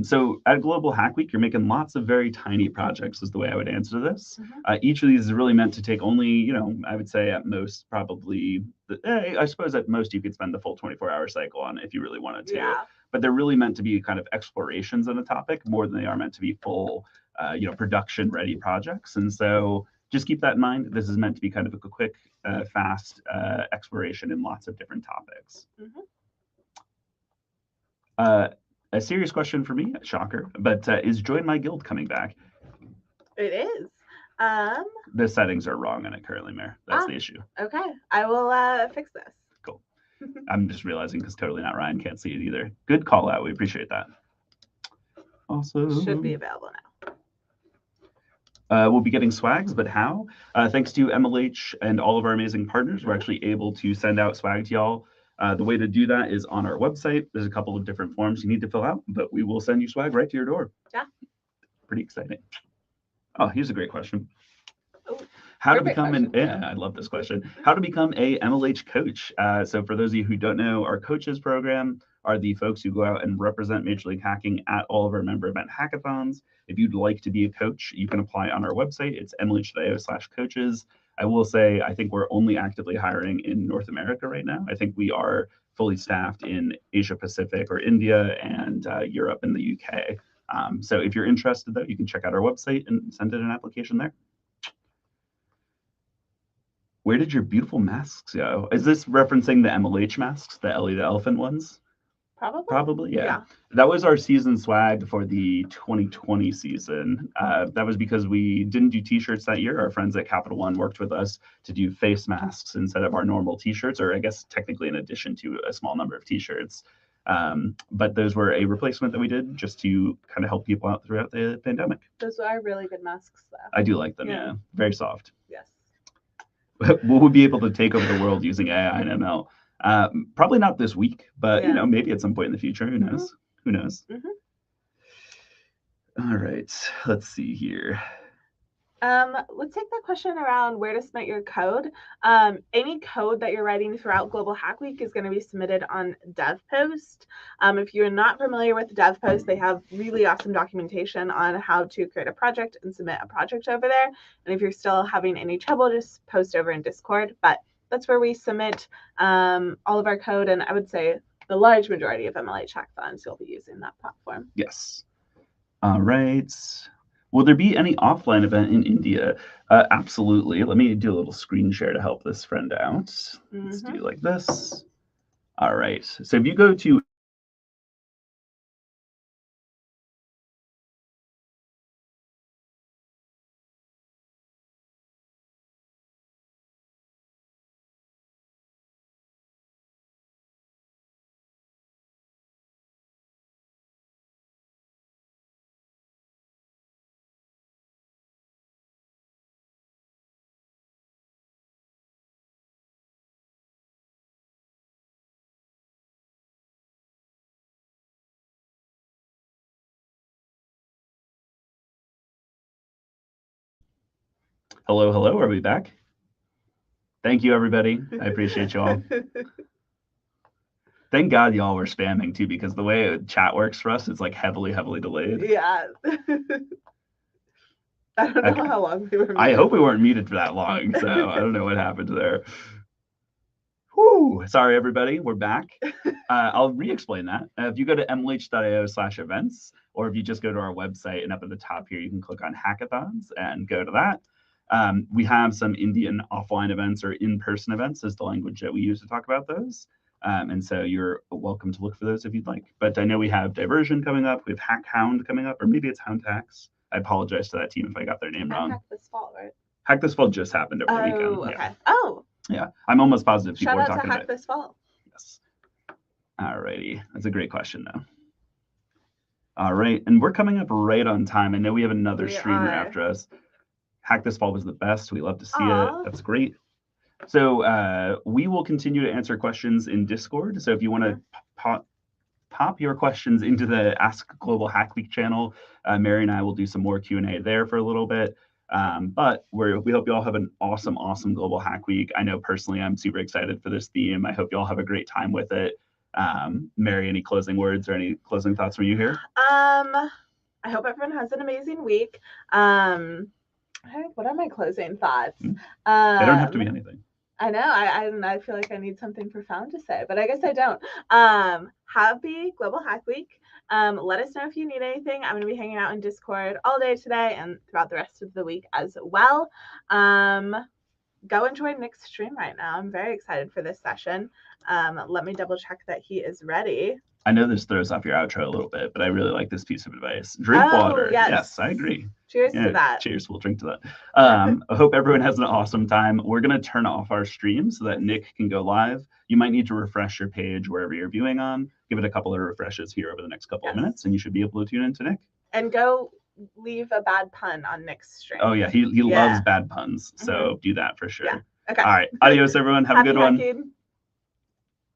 So at Global Hack Week, you're making lots of very tiny projects is the way I would answer this. Each of these is really meant to take only, I would say at most probably, I suppose at most you could spend the full 24-hour cycle on if you really wanted to. Yeah. But they're really meant to be kind of explorations on a topic more than they are meant to be full, production-ready projects. And so just keep that in mind. This is meant to be kind of a quick, fast exploration in lots of different topics. A serious question for me, shocker, but is Join My Guild coming back? It is. The settings are wrong on it currently, Mare. That's the issue. Okay, I will fix this. Cool. I'm just realizing because totally not Ryan can't see it either. Good call out. We appreciate that. Also, should be available now. We'll be getting swags, but how? Thanks to MLH and all of our amazing partners, we're actually able to send out swag to y'all. The way to do that is on our website. There's a couple of different forms you need to fill out, but we will send you swag right to your door. Yeah. Pretty exciting. Oh, here's a great question. Ooh, How to become I love this question. How to become a MLH coach. So for those of you who don't know, our coaches program are the folks who go out and represent Major League Hacking at all of our member event hackathons. If you'd like to be a coach, you can apply on our website. It's mlh.io/coaches. I will say, I think we're only actively hiring in North America right now. I think we are fully staffed in Asia Pacific or India and Europe and the UK. So if you're interested, though, you can check out our website and send in an application there. Where did your beautiful masks go? Is this referencing the MLH masks, the Ellie the Elephant ones? Probably, yeah. That was our season swag for the 2020 season. That was because we didn't do t-shirts that year. Our friends at Capital One worked with us to do face masks instead of our normal t-shirts, or I guess technically in addition to a small number of t-shirts. But those were a replacement that we did just to kind of help people out throughout the pandemic. Those are really good masks, though. I do like them, yeah. Very soft. Yes. Will we be able to take over the world using AI and ML? Probably not this week, but you know, maybe at some point in the future. Who knows? Who knows? All right, let's see here. Let's take that question around where to submit your code. Any code that you're writing throughout Global Hack Week is going to be submitted on DevPost. If you're not familiar with DevPost, they have really awesome documentation on how to create a project and submit a project over there. And if you're still having any trouble, just post over in Discord. But that's where we submit all of our code. And I would say the large majority of MLH hackathons, you'll be using that platform. Yes. All right. Will there be any offline event in India? Absolutely. Let me do a little screen share to help this friend out. Let's do like this. All right. So if you go to hello, are we back? Thank you, everybody. I appreciate you all. Thank God y'all were spamming too, because the way chat works for us, it's like heavily delayed. Yeah. I don't know how long we were muted. I hope we weren't muted for that long, so I don't know what happened there. Whew, sorry, everybody, we're back. I'll re-explain that. If you go to mlh.io/events, or if you just go to our website and up at the top here, you can click on hackathons and go to that. We have some Indian offline events or in-person events is the language that we use to talk about those. And so you're welcome to look for those if you'd like. But I know we have Diversion coming up. We have Hack Hound coming up, or maybe it's Hound Hacks. I apologize to that team if I got their name wrong. Hack This Fall, right? Hack This Fall just happened over the weekend. Oh, okay. Yeah. Oh. Yeah, I'm almost positive people were talking about it. Shout out to Hack This Fall. Yes. All righty. That's a great question, though. All right. And we're coming up right on time. I know we have another streamer after us. Hack This Fall was the best. We love to see it. That's great. So we will continue to answer questions in Discord. So if you want to pop your questions into the Ask Global Hack Week channel, Mary and I will do some more Q&A there for a little bit. But we hope you all have an awesome Global Hack Week. I know personally I'm super excited for this theme. I hope you all have a great time with it. Mary, any closing words or any closing thoughts from you here? I hope everyone has an amazing week. What are my closing thoughts? They don't have to be anything. I know. I feel like I need something profound to say, but I guess I don't. Happy Global Hack Week. Let us know if you need anything. I'm going to be hanging out in Discord all day today and throughout the rest of the week as well. Go enjoy Nick's stream right now. I'm very excited for this session. Let me double check that he is ready. I know this throws off your outro a little bit, but I really like this piece of advice. Drink water. Yes, I agree. Cheers to that. Cheers. We'll drink to that. I hope everyone has an awesome time. We're going to turn off our stream so that Nick can go live. You might need to refresh your page wherever you're viewing on. Give it a couple of refreshes here over the next couple of minutes, and you should be able to tune in to Nick. And go leave a bad pun on Nick's stream. Oh, yeah. He loves bad puns, so do that for sure. Yeah. Okay. All right. Adios, everyone. Have a good one. Hacking.